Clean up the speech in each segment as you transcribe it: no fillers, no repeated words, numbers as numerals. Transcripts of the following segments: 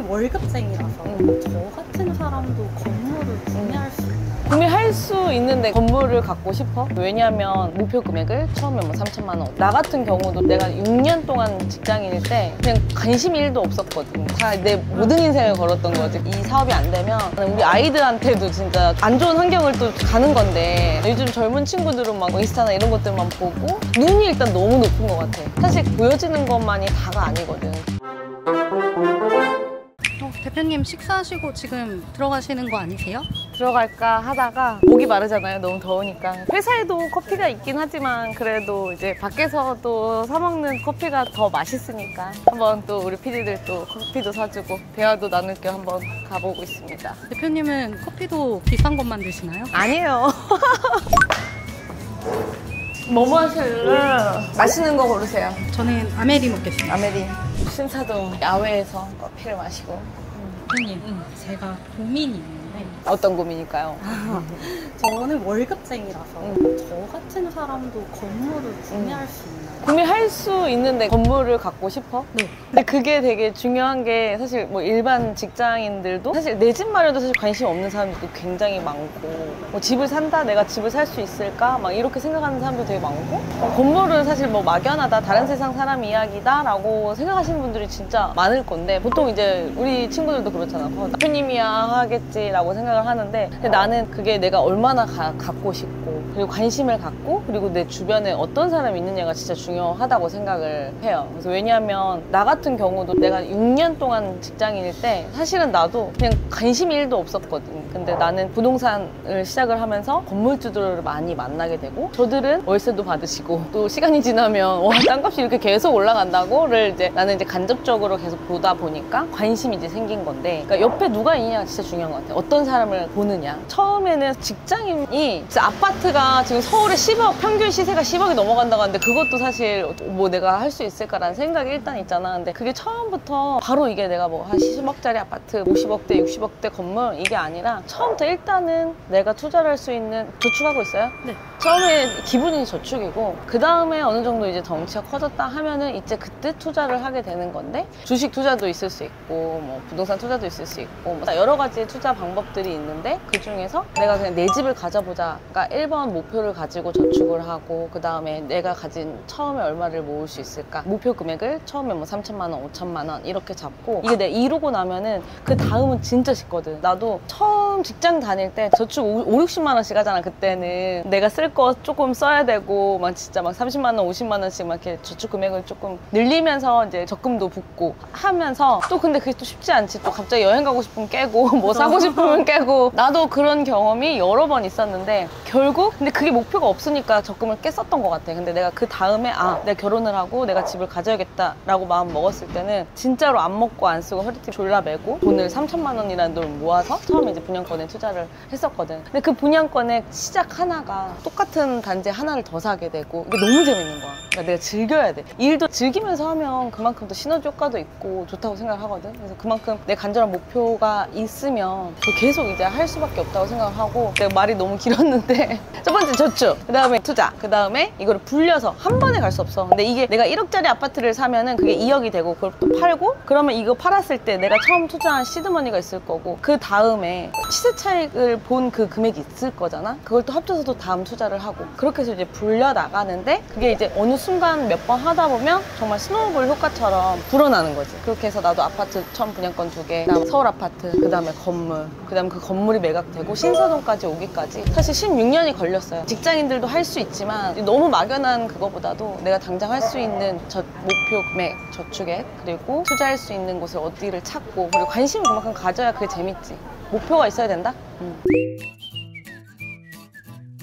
저는 월급쟁이라서 저 같은 사람도 건물을 구매할 수 있나요? 구매할 수 있는데 건물을 갖고 싶어? 왜냐면 목표 금액을 처음에 뭐 3천만 원. 나 같은 경우도 내가 6년 동안 직장인일 때 그냥 관심이 1도 없었거든. 다 내 모든 인생을 걸었던 거지. 이 사업이 안 되면 우리 아이들한테도 진짜 안 좋은 환경을 또 가는 건데, 요즘 젊은 친구들은 막 인스타나 이런 것들만 보고 눈이 일단 너무 높은 것 같아. 사실 보여지는 것만이 다가 아니거든. 대표님 식사하시고 지금 들어가시는 거 아니세요? 들어갈까 하다가 목이 마르잖아요. 너무 더우니까. 회사에도 커피가 있긴 하지만 그래도 이제 밖에서도 사 먹는 커피가 더 맛있으니까 한번 또 우리 PD들 또 커피도 사주고 대화도 나눌 겸 한번 가보고 있습니다. 대표님은 커피도 비싼 것만 드시나요? 아니에요. 뭐 마실래? 맛있는 거 고르세요. 저는 아메리 먹겠습니다. 아메리. 신사동 야외에서 커피를 마시고. 대표님, 제가 고민이 있는데 어떤 고민일까요? 저는 월급쟁이라서 저 같은 사람도 건물을 구매할 수 있나요? 구매할 수 있는데 건물을 갖고 싶어? 네. 근데 그게 되게 중요한 게, 사실 뭐 일반 직장인들도 사실 내 집 마련도 사실 관심 없는 사람들도 굉장히 많고, 뭐 집을 산다? 내가 집을 살 수 있을까? 막 이렇게 생각하는 사람도 되게 많고, 건물은 사실 뭐 막연하다, 다른 세상 사람 이야기다 라고 생각하시는 분들이 진짜 많을 건데, 보통 이제 우리 친구들도 그렇잖아. 대표님이야 하겠지라고 생각을 하는데, 근데 나는 그게 내가 얼마나 갖고 싶고, 그리고 관심을 갖고, 그리고 내 주변에 어떤 사람이 있느냐가 진짜 중요하다고 생각을 해요. 그래서 왜냐하면 나 같은 경우도 내가 6년 동안 직장인일 때 사실은 나도 그냥 관심이 1도 없었거든. 근데 나는 부동산을 시작을 하면서 건물주들을 많이 만나게 되고, 저들은 월세도 받으시고, 또 시간이 지나면 와, 땅값이 이렇게 계속 올라간다고를 이제 나는 이제 간접적으로 계속 보다 보니까 관심이 이제 생긴 건데, 그러니까 옆에 누가 있느냐가 진짜 중요한 것 같아요. 어떤 사람을 보느냐. 처음에는 직장인이 진짜 아파트가 지금 서울에 10억, 평균 시세가 10억이 넘어간다고 하는데, 그것도 사실 뭐 내가 할 수 있을까라는 생각이 일단 있잖아. 근데 그게 처음부터 바로 이게 내가 뭐 한 10억짜리 아파트, 50억대, 60억대 건물 이게 아니라, 처음부터 일단은 내가 투자를 할 수 있는, 저축하고 있어요? 네. 처음에 기본이 저축이고, 그 다음에 어느 정도 이제 덩치가 커졌다 하면은 이제 그때 투자를 하게 되는 건데, 주식 투자도 있을 수 있고, 뭐 부동산 투자도 있을 수 있고, 뭐 여러 가지 투자 방법들이 있는데, 그 중에서 내가 그냥 내 집을 가져보자가 1번 목표를 가지고 저축을 하고, 그 다음에 내가 가진 처음에 얼마를 모을 수 있을까, 목표 금액을 처음에 뭐 3천만 원, 5천만 원 이렇게 잡고, 이게 내가 이루고 나면은 그 다음은 진짜 쉽거든. 나도 처음 직장 다닐 때 저축 5, 60만 원씩 하잖아. 그때는 내가 쓸 거 조금 써야 되고, 막 진짜 막 30만 원, 50만 원씩 막 이렇게 저축 금액을 조금 늘리면서 이제 적금도 붓고 하면서, 또 근데 그게 또 쉽지 않지. 또 갑자기 여행 가고 싶으면 깨고, 뭐 사고 싶으면 깨고. 나도 그런 경험이 여러 번 있었는데, 결국 근데 그게 목표가 없으니까 적금을 깼었던 것 같아. 근데 내가 그 다음에 내가 결혼을 하고 내가 집을 가져야겠다라고 마음 먹었을 때는 진짜로 안 먹고 안 쓰고 허리띠 졸라매고 돈을 3천만 원이라는 돈을 모아서 처음에 이제 분양권에 투자를 했었거든. 근데 그 분양권의 시작 하나가 똑같은 단지 하나를 더 사게 되고, 이게 너무 재밌는 거야. 그러니까 내가 즐겨야 돼. 일도 즐기면서 하면 그만큼 또 시너지 효과도 있고 좋다고 생각을 하거든. 그래서 그만큼 내 간절한 목표가 있으면 계속 이제 할 수밖에 없다고 생각을 하고, 내가 말이 너무 길었는데 첫 번째 저축, 그 다음에 투자, 그 다음에 이거를 불려서 한 번에 갈 수 없어. 근데 이게 내가 1억짜리 아파트를 사면은 그게 2억이 되고, 그걸 또 팔고, 그러면 이거 팔았을 때 내가 처음 투자한 시드머니가 있을 거고, 그 다음에 시세 차익을 본 그 금액이 있을 거잖아. 그걸 또 합쳐서 또 다음 투자를 하고, 그렇게 해서 이제 불려 나가는데, 그게 이제 어느 순간 몇 번 하다 보면 정말 스노우볼 효과처럼 불어나는 거지. 그렇게 해서 나도 아파트 처음 분양권 2개, 그다음 서울 아파트, 그 다음에 건물, 그 다음 그 건물이 매각되고 신사동까지 오기까지 사실 16년이 걸렸어요. 직장인들도 할 수 있지만 너무 막연한 그거보다도 내가 당장 할 수 있는 목표 금액, 저축액, 그리고 투자할 수 있는 곳을 어디를 찾고, 그리고 관심을 그만큼 가져야 그게 재밌지. 목표가 있어야 된다?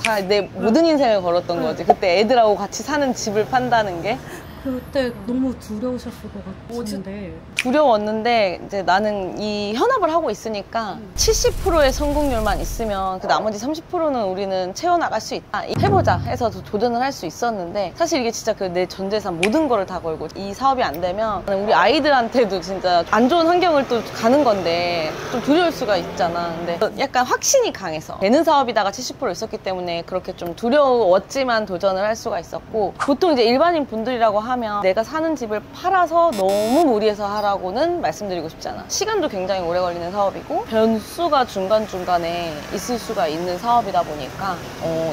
다 내 모든 인생을 걸었던 거지. 그때 애들하고 같이 사는 집을 판다는 게. 그때 너무 두려우셨을 것 같은데. 두려웠는데, 이제 나는 이 현업을 하고 있으니까 70%의 성공률만 있으면 그 나머지 30%는 우리는 채워나갈 수 있다, 해보자 해서 도전을 할 수 있었는데, 사실 이게 진짜 그 내 전 재산 모든 거를 다 걸고 이 사업이 안 되면 우리 아이들한테도 진짜 안 좋은 환경을 또 가는 건데 좀 두려울 수가 있잖아. 근데 약간 확신이 강해서 되는 사업이다가 70% 있었기 때문에 그렇게 좀 두려웠지만 도전을 할 수가 있었고, 보통 이제 일반인 분들이라고 하면 내가 사는 집을 팔아서 너무 무리해서 하라고는 말씀드리고 싶지 않아. 시간도 굉장히 오래 걸리는 사업이고 변수가 중간중간에 있을 수가 있는 사업이다 보니까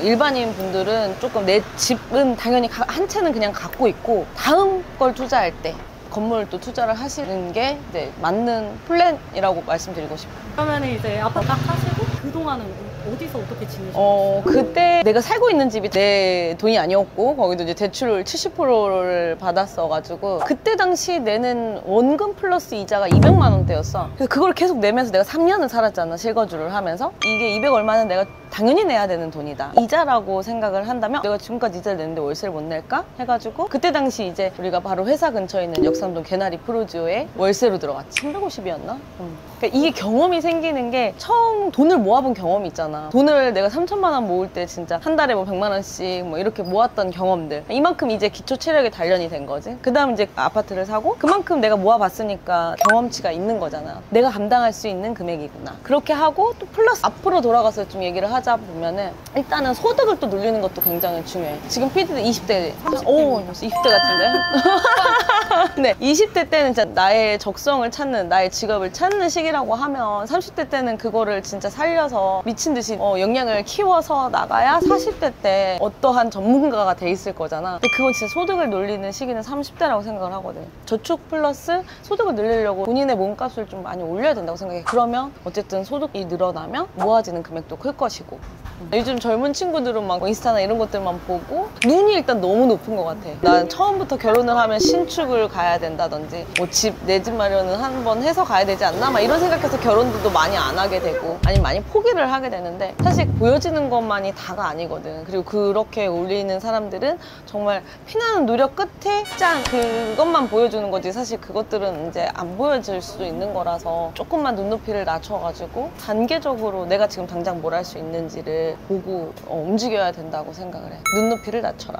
일반인 분들은 조금 내 집은 당연히 한 채는 그냥 갖고 있고 다음 걸 투자할 때 건물 또 투자를 하시는 게 이제 맞는 플랜이라고 말씀드리고 싶어요. 그러면 이제 아파트 딱 하시고 그동안은 어디서 어떻게 지내셨어요? 그때 내가 살고 있는 집이 내 돈이 아니었고 거기도 이제 대출 70%를 받았어가지고 그때 당시 내는 원금 플러스 이자가 200만 원대였어. 그래서 그걸 계속 내면서 내가 3년을 살았잖아, 실거주를 하면서. 이게 200 얼마는 내가 당연히 내야 되는 돈이다. 이자라고 생각을 한다면 내가 지금까지 이자를 냈는데 월세를 못 낼까? 해가지고 그때 당시 이제 우리가 바로 회사 근처에 있는 역삼동 개나리 프로지오에 월세로 들어갔지. 350이었나? 그러니까 이게 경험이 생기는 게 처음 돈을 모아본 경험이 있잖아. 돈을 내가 3천만 원 모을 때 진짜 한 달에 뭐 100만 원씩 뭐 이렇게 모았던 경험들. 이만큼 이제 기초 체력이 단련이 된 거지. 그 다음 이제 아파트를 사고 그만큼 내가 모아봤으니까 경험치가 있는 거잖아. 내가 감당할 수 있는 금액이구나. 그렇게 하고 또 플러스 앞으로 돌아가서 좀 얘기를 하자 보면은 일단은 소득을 또 늘리는 것도 굉장히 중요해. 지금 PD는 20대, 오, 20대 같은데? 네, 20대 때는 진짜 나의 적성을 찾는, 나의 직업을 찾는 시기라고 하면 30대 때는 그거를 진짜 살려서 미친 듯이 역량을 키워서 나가야 40대 때 어떠한 전문가가 돼 있을 거잖아. 근데 그건 진짜 소득을 늘리는 시기는 30대라고 생각을 하거든. 저축 플러스 소득을 늘리려고 본인의 몸값을 좀 많이 올려야 된다고 생각해. 그러면 어쨌든 소득이 늘어나면 모아지는 금액도 클 것이고. 요즘 젊은 친구들은 막 인스타나 이런 것들만 보고 눈이 일단 너무 높은 것 같아. 난 처음부터 결혼을 하면 신축을 가야 된다든지 뭐 내 집 마련은 한번 해서 가야 되지 않나? 막 이런 생각해서 결혼도 많이 안 하게 되고 아니면 많이 포기를 하게 되는데 사실 보여지는 것만이 다가 아니거든. 그리고 그렇게 올리는 사람들은 정말 피나는 노력 끝에 짠! 그것만 보여주는 거지. 사실 그것들은 이제 안 보여질 수도 있는 거라서 조금만 눈높이를 낮춰가지고 단계적으로 내가 지금 당장 뭘 할 수 있는지를 보고 움직여야 된다고 생각을 해. 눈높이를 낮춰라.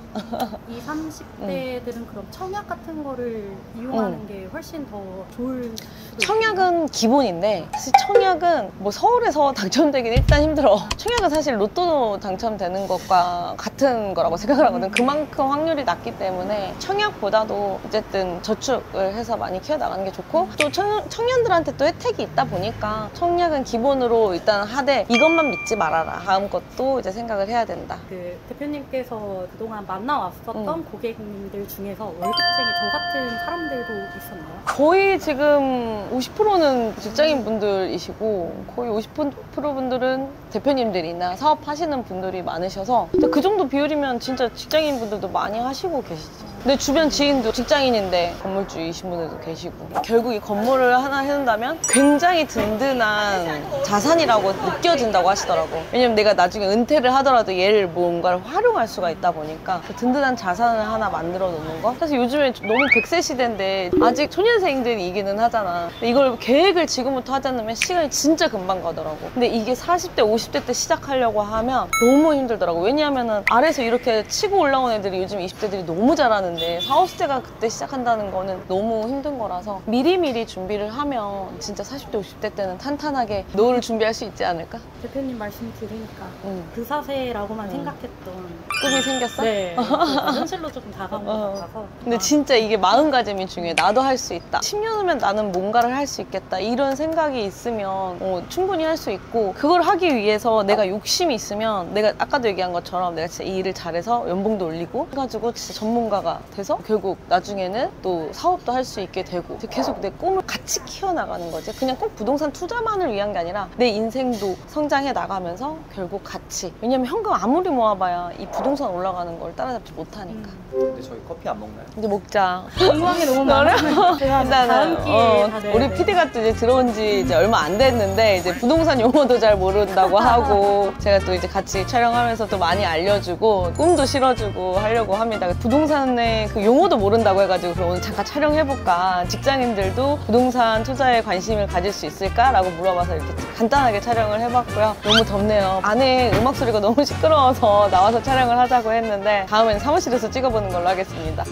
이 30대들은 그럼 청약 같은 거를 이용하는 게 훨씬 더 좋을 수도 청약은 기본인데 사실 청약은 뭐 서울에서 당첨되긴 일단 힘들어. 청약은 사실 로또 당첨되는 것과 같은 거라고 생각을 하거든. 그만큼 확률이 낮기 때문에 청약보다도 어쨌든 저축을 해서 많이 키워나가는 게 좋고 또 청년들한테 또 혜택이 있다 보니까 청약은 기본으로 일단 하되 이것만 믿지 말아라. 다음 것도 이제 생각을 해야 된다. 그 대표님께서 그동안 만나왔었던 고객님들 중에서 월급쟁이 저 같은 사람들도 있었나요? 거의 지금 50%는 직장인 분들이시고 거의 50% 분들은 대표님들이나 사업하시는 분들이 많으셔서 근데 그 정도 비율이면 진짜 직장인 분들도 많이 하시고 계시죠. 내 주변 지인도 직장인인데 건물주이신 분들도 계시고 결국 이 건물을 하나 해놓는다면 굉장히 든든한 자산이라고 느껴진다고 하시더라고. 왜냐면 내가 나중에 은퇴를 하더라도 얘를 뭔가를 활용할 수가 있다 보니까 그 든든한 자산을 하나 만들어 놓는 거. 사실 요즘에 너무 100세 시대인데 아직 초년생들이기는 하잖아. 이걸 계획을 지금부터 하지 않으면 시간이 진짜 금방 가더라고. 근데 이게 40대 50대 때 시작하려고 하면 너무 힘들더라고. 왜냐하면 아래에서 이렇게 치고 올라온 애들이 요즘 20대들이 너무 잘하는데 40, 50대가 그때 시작한다는 거는 너무 힘든 거라서 미리미리 준비를 하면 진짜 40대 50대 때는 탄탄하게 노후를 준비할 수 있지 않을까? 대표님 말씀 들으니까 그 사세라고만 생각했던 꿈이 생겼어? 네. 현실로 조금 다가온 것 같아서 근데 진짜 이게 마음가짐이 중요해. 나도 할 수 있다. 10년 후면 나는 뭔가를 할 수 있겠다. 이런 생각이 있으면 충분히 할 수 있고 그걸 하기 위해서 내가 욕심이 있으면 내가 아까도 얘기한 것처럼 내가 진짜 이 일을 잘해서 연봉도 올리고 해가지고 진짜 전문가가 돼서 결국 나중에는 또 사업도 할 수 있게 되고 계속 내 꿈을 같이 키워나가는 거지. 그냥 꼭 부동산 투자만을 위한 게 아니라 내 인생도 성장해 나가면서 결국 같이. 왜냐면 현금 아무리 모아봐야 이 부동산 올라가는 걸 따라잡지 못하니까. 근데 저희 커피 안 먹나요? 이제 먹자. 궁금한 게 너무 많아요. 제가 다음 기회에 다 우리 PD가 또 이제 들어온 지 이제 얼마 안 됐는데 이제 부동산 용어도 잘 모른다고 하고 제가 또 이제 같이 촬영하면서 또 많이 알려주고 꿈도 실어주고 하려고 합니다. 부동산의 그 용어도 모른다고 해가지고 그럼 오늘 잠깐 촬영해볼까. 직장인들도 부동산 투자에 관심을 가질 수 있을까라고 물어봐서 이렇게 간단하게 촬영을 해봤고요. 너무 덥네요. 안에 음악 소리가 너무 시끄러워서 나와서 촬영을 하자고 했는데 다음엔 사무실에서 찍어보는 걸로 하겠습니다.